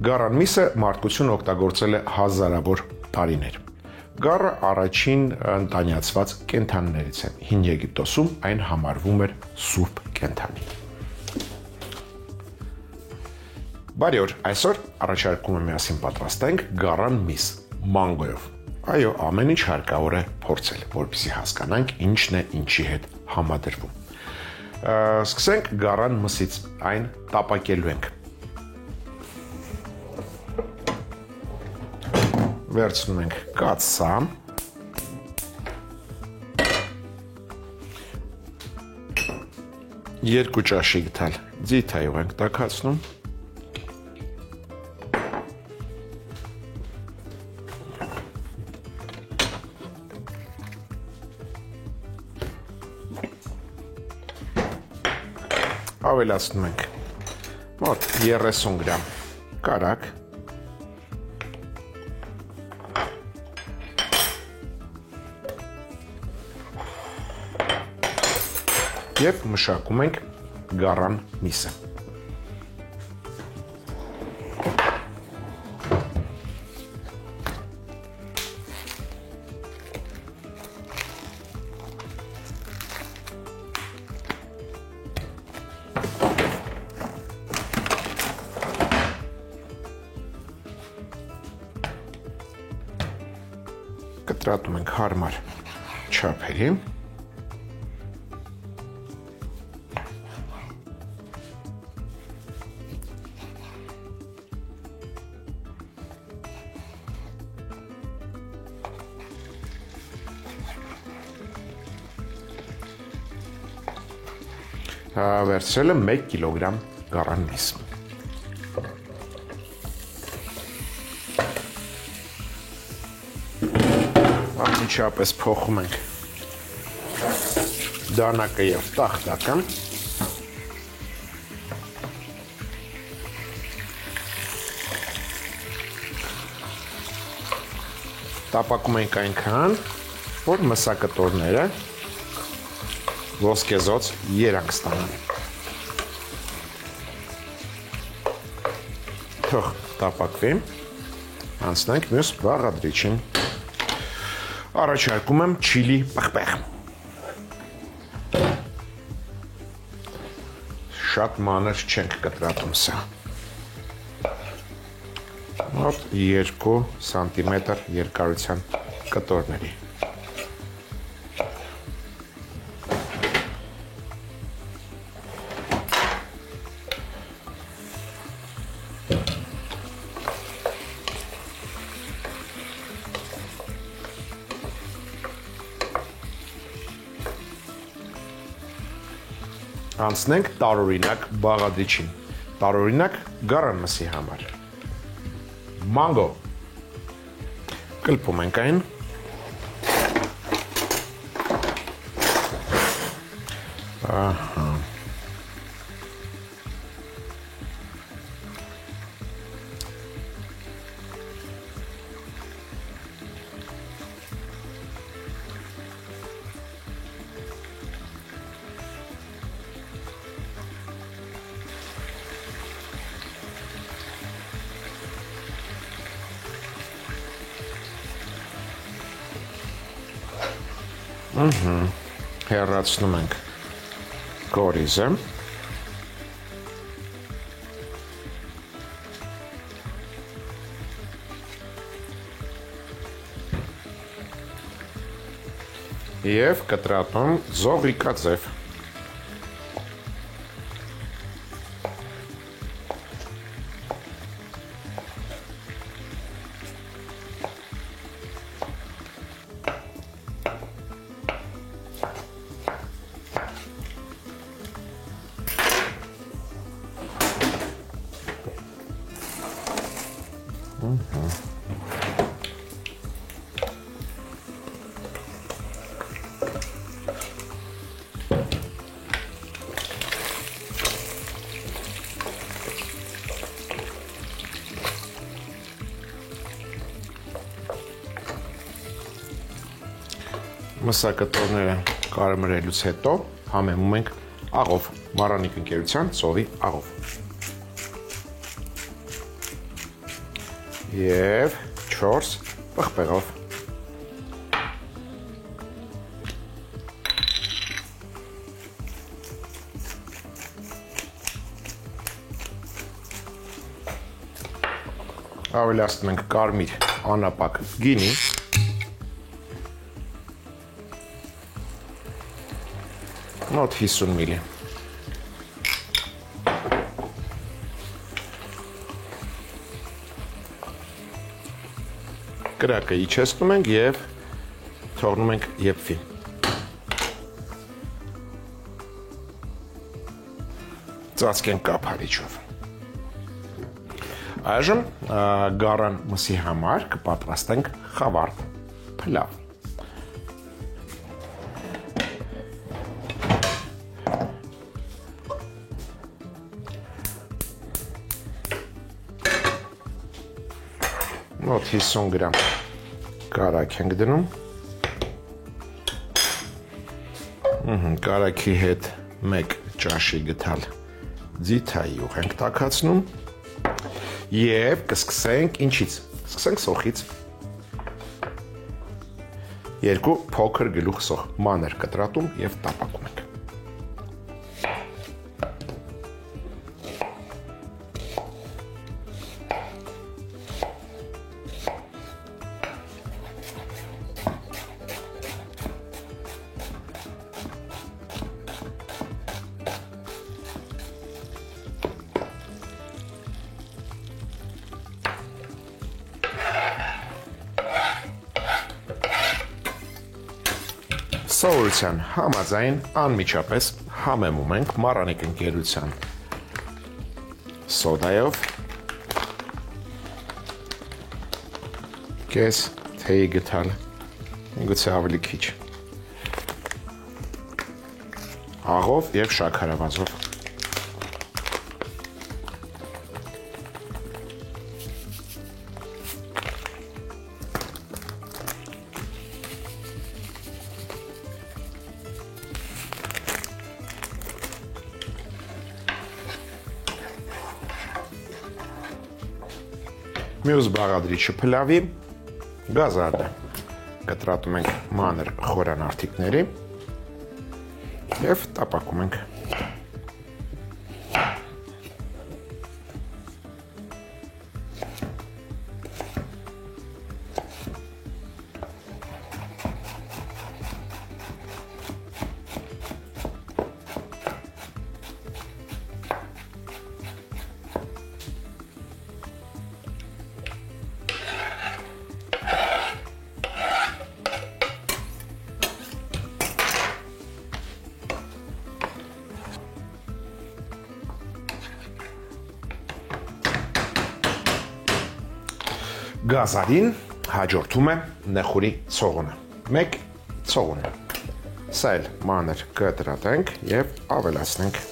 Գառան միսը մարդկությունը օգտագործել է հազարավոր տարիներ։ Գառը առաջին ընտանյացված կենդանիներից է։ Հին Եգիպտոսում այն համարվում էր սուրբ կենդանի։ Բարի օր, այսօր առաջարկում եմ միասին պատրաստենք գառան միս մանգոյով։ Այո, ամեն ինչ հարկավոր է փորձել, որպեսզի հասկանանք ինչն է ինչի հետ համադրվում։ Սկսենք գառան մսից, այն տապակելու ենք։ Վերցնում ենք կաթսա, երկու ճաշիկ թալ ձիթայով ենք տաքացնում, ավելացնում ենք մոտ 30 գրամ կարագ, և մշակում ենք գառան միսը։ Կտրատում ենք հարմար չափերի։ Վերցրել եմ 1 կիլոգրամ գառան միս։ Անմիջապես փոխում ենք դանակը և տախտակը։ Տապակում ենք այնքան, որ մսակտորները ոսկեզօծ երանգ ստանան։ Թող տապակվի, անցնենք մյուս բաղադրիչին։ Առաջարկում եմ չիլի պղպեղ։ Շատ մանր չենք կտրատում սա։ Մոտ 2 սանտիմետր երկարության կտորների։ Անցնենք տարօրինակ բաղադրիչին, տարօրինակ գառան մսի համար։ Մանգո։ Կլպում ենք այն։ Ահա։ Հեռացնում ենք կորիզը։ Եվ կտրատում զողիկաձև։ Մսակտորները կարմրելուց հետո համեմում ենք աղով, Մարանիկ ընկերության ծովի աղով։ և 4 պղպեղով։ Ավելացնում ենք կարմիր անապակ գինի, մոտ 50 մլ. Կրակը իջեցնում ենք և թողնում ենք եփվի։ Ծածկենք կափարիչով։ Այժմ գարան մսի համար կպատրաստենք խավար փլավ։ Մոտ 50 գրամ կարագ ենք դնում։ Կարագի հետ 1 ճաշի գթալ ձիթայյուղ ենք տաքացնում և կսկսենք ինչից, սկսենք սոխից, 2 փոքր գլուխ սոխ մանր կտրատում և տապակում ենք։ Սովորության համաձայն անմիջապես համեմում ենք մառանիկ ընկերության սոդայով, կես թեյի գթալ, գուցե ավելի քիչ, աղով և շաքարավազով։ Մյուս բաղադրիչը փլավի գազարն է։ Կտրատում ենք մանր խորան արդիկների և տապակում ենք։ Գազարին հաջորդում է նեխուրի ցողունը, 1 ցողուն, սա էլ մանր կտրատենք և ավելացնենք։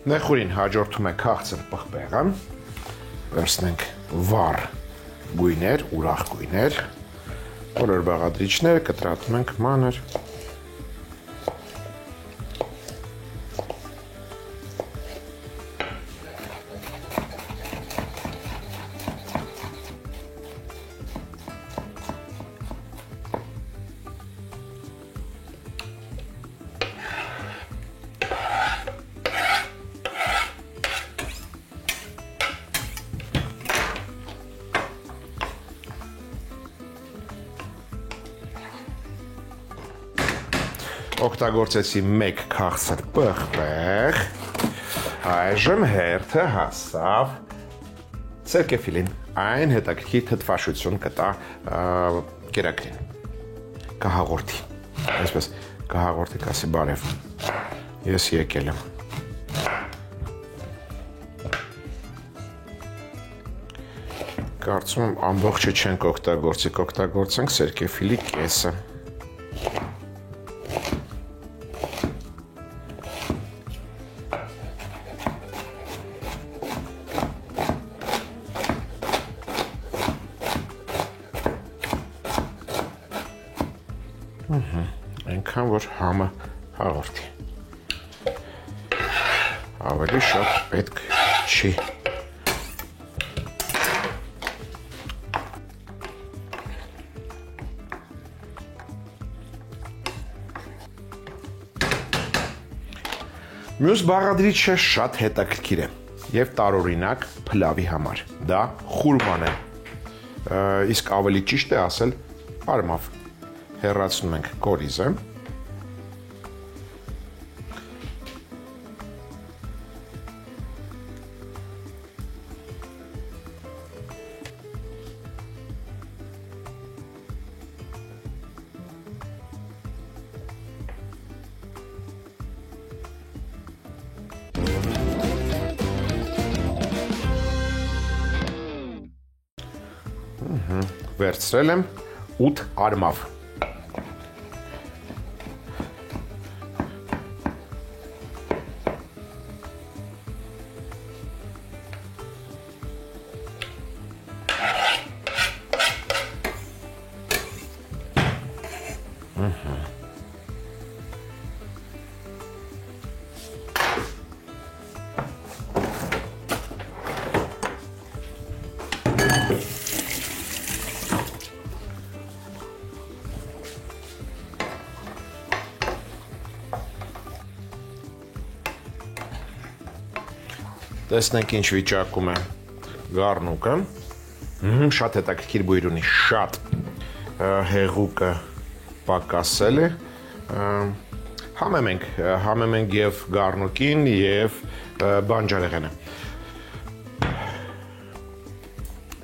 Նեխուրին հաջորդում է քաղցր պղպեղը, վերցնենք վառ գույներ, ուրախ գույներ, բոլոր բաղադրիչները կտրատում ենք մանր։ Օգտագործեցի 1 քաղցր պղպեղ, այժմ հերթը հասավ սերկեֆիլին, այն հետաքրքիր թթվաշություն կտա կերակրին, կհաղորդի, այսպես կհաղորդի, կասի բարև, ես եկել եմ։ Կարծում եմ ամբողջը չենք օգտագործի, կօգտագործենք սերկևիլի կեսը։ Այնքան որ համը հաղորդի։ Ավելի շատ պետք չի։ Մյուս բաղադրիչը շատ հետաքրքիր է եւ տարօրինակ փլավի համար։ Դա խուրման է։ Իսկ ավելի ճիշտ է ասել արմավ։ Հեռացնում ենք կորիզը։ Վերցրել եմ 8 արմավ։ Տեսնենք ինչ վիճակում է գառնուկը, շատ հետաքրքիր բույր ունի, շատ հեղուկը պակասել է, համեմ ենք և գառնուկին և բանջարեղենը։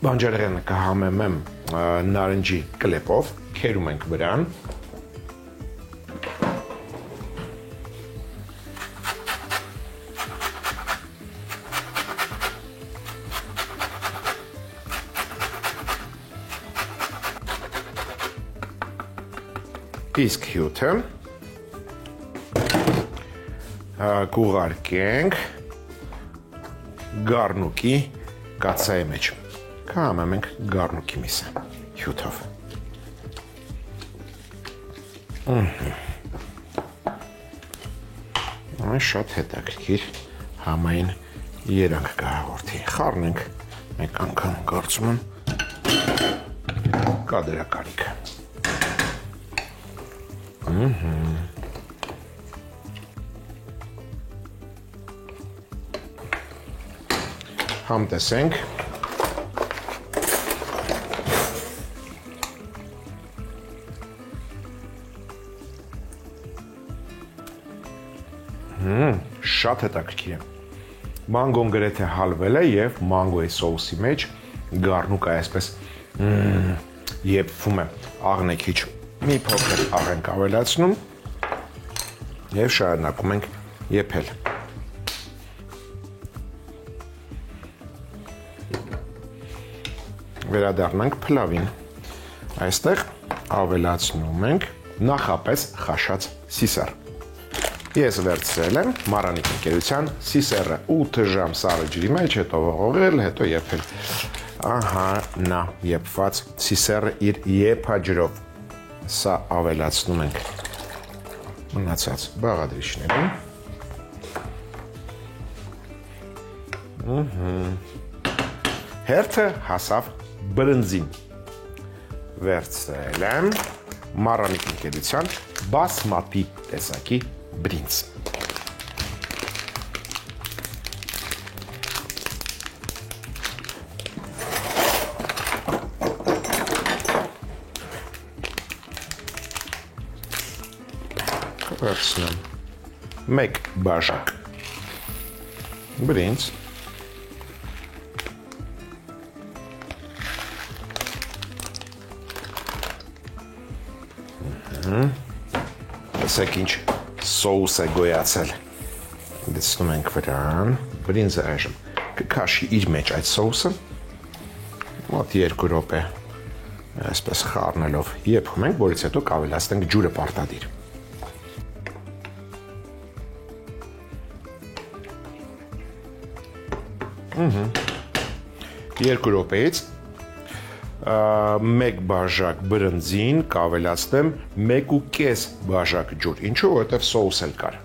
Բանջարեղենը կհամեմեմ նարնջի կլեպով, քերում ենք վրան, իսկ հյութը կուղարկենք գառնուկի կաթսայի մեջ, կհամեմենք գառնուկի միսը հյութով։ Այս շատ հետաքրքիր համային երանգ կհաղորդի, խառնենք մեկ անգամ կարծում եմ կա դրա կարիքը։ Համ տեսենք, շատ հետաքրքիր է։ Մանգոն գրեթե հալվել է և մանգոյի սոուսի մեջ գառնուկը այսպես եփվում է, աղն է քիչ, մի փոքր աղ ենք ավելացնում և շարունակում ենք եփել։ Վերադառնանք փլավին։ Այստեղ ավելացնում ենք նախապես խաշած սիսար։ Ես վերցրել եմ Մարանիկ ընկերության սիսերը 8 ժամ սառը ջրի մեջ, հետո ողողել, հետո եփել։ Ահա նա եփված սիսերը իր եփաջրով։ Սա ավելացնում ենք մնացած բաղադրիչներին։ Հերթը հասավ բրնձին։ Վերցրել եմ Մարանիկ ընկերության բասմատի տեսակի բրինձ։ Վերցնեմ մեկ բաժակ բրինձ, տեսեք ինչ սոուս է գոյացել, դցնում ենք վրան, բրինձը այժմ կքաշի իր մեջ այդ սոուսը Մոտ 2 րոպե այսպես խառնելով եփում ենք, որից հետո կավելացնենք ջուրը պարտադիր։ 2 րոպեից 1 բաժակ բրնձին կավելացնեմ 1.5 բաժակ ջուր։ Ինչու՞, որովհետև սոուս էլ կար։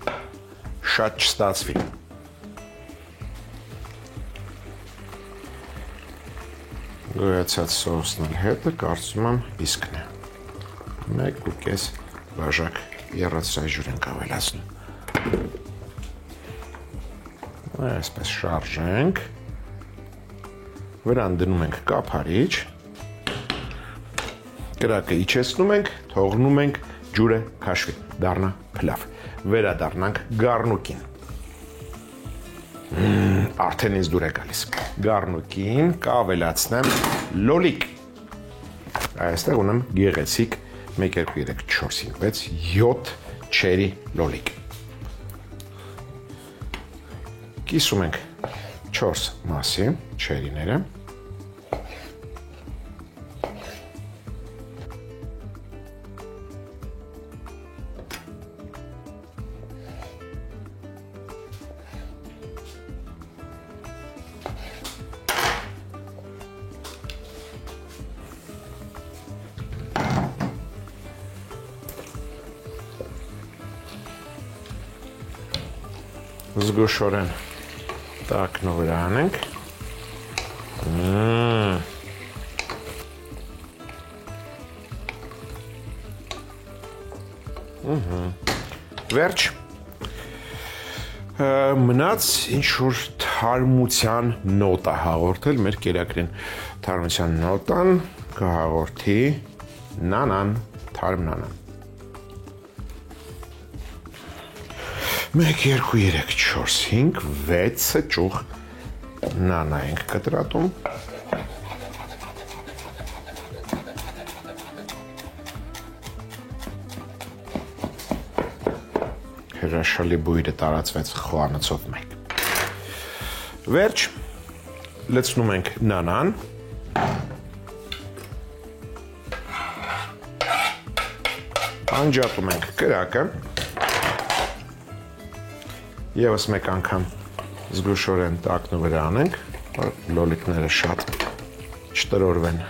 Շատ չստացվի։ Գոյացած սոուսն էլ հետը կարծում եմ իսկն է։ 1.5 բաժակ եռացրած ջուր ենք ավելացնում։ Այսպես շարժենք։ Վրան դնում ենք կափարիչ, կրակը իջեցնում ենք, թողնում ենք ջուրը քաշվի, դառնա փլավ։ Վերադառնանք գառնուկին։ Արդեն ինձ դուր է գալիս։ Գառնուկին կավելացնեմ լոլիկ։ Այստեղ ունեմ գեղեցիկ 1 2 3 4 5 6 7 չերի լոլիկ։ Կիսում ենք 4 մասի չերիները։ Զգուշորեն տակնու վրա անենք։ Վերջ։ Մնաց ինչ-որ թարմության նոտա հաղորդել մեր կերակրին։ Թարմության նոտան կհաղորդի նանան, թարմ նանան։ 1 2 3 4 5 6 ճուղ նանա ենք կտրատում։ Հրաշալի բույրը տարածվեց խոհանոցով մեկ։ Վերջ, լցնում ենք նանան։ Անջատում ենք կրակը։ Եվս մեկ անգամ զգուշորեն տակնու վրա անենք, որ լոլիկները շատ չտրորվեն։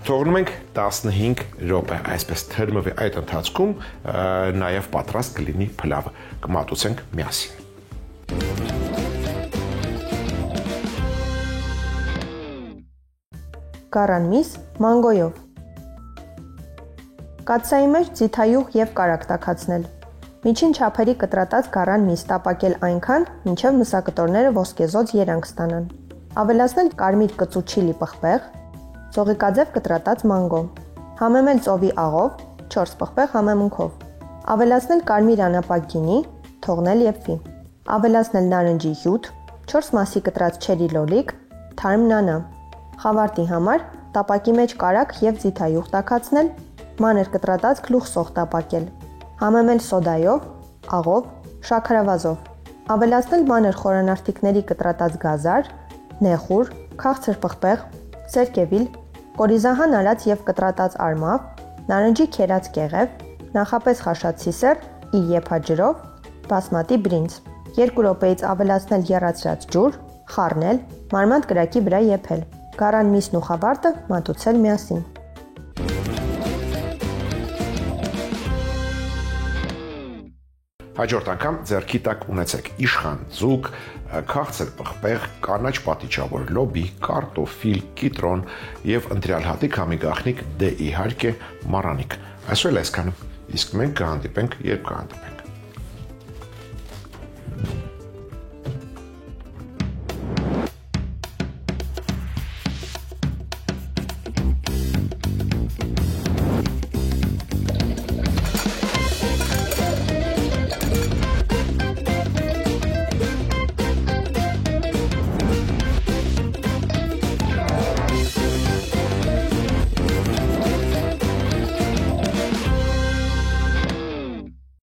Թողնում ենք 15 րոպե, այսպես թրմվի այդ ընթացքում նաև պատրաստ կլինի փլավը, կմատուցենք միասին։ Գառան միս մանգոյով։ Կաթսայի մեջ ձիթայուղ եւ կարագ տաքացնել։ Միջին չափերի կտրատած գառան միս տապակել այնքան, մինչև մսակտորները ոսկեզօծ երանգ ստանան։ Ավելացնել կարմիր կծու չիլի պղպեղ, ծողիկաձև կտրատած մանգո։ Համեմել ծովի աղով, 4 պղպեղ համեմունքով։ Ավելացնել կարմիր անապակ գինի, թողնել եփվի։ Ավելացնել նարնջի հյութ, 4 մասի կտրած չերի լոլիկ, թարմ նանա։ Խավարտի համար տապակի մեջ կարագ եւ ձիթայուղ տաքացնել, մանր կտրատած գլուխ սող տապակել։ Համեմել սոդայով, աղով, շաքարավազով։ Ավելացնել մանր խորանարդիկների կտրատած գազար, նեխուր, քաղցր պղպեղ, սերկևիլ, կորիզահան արած եւ կտրատած արմավ, նարնջի քերած կեղև, նախապես խաշած սիսեռ, ի եփաջրով, բասմատի բրինձ։ 2 րոպեից ավելացնել եռացրած ջուր, խառնել, մարմանդ կրակի վրա եփել։ Գառան միսն ու խավարտը մատուցել միասին։ Հաջորդ անգամ ձեռքի տակ ունեցեք իշխան ձուկ, քաղցր պղպեղ, կանաչ պատիճավոր լոբի, կարտոֆիլ, կիտրոն եւ ընտրյալ հատիկ համի գաղտնիք դե իհարկե մառանիկ։ Այսօր այսքանը, իսկ մենք կհանդիպենք, երբ կհանդիպենք։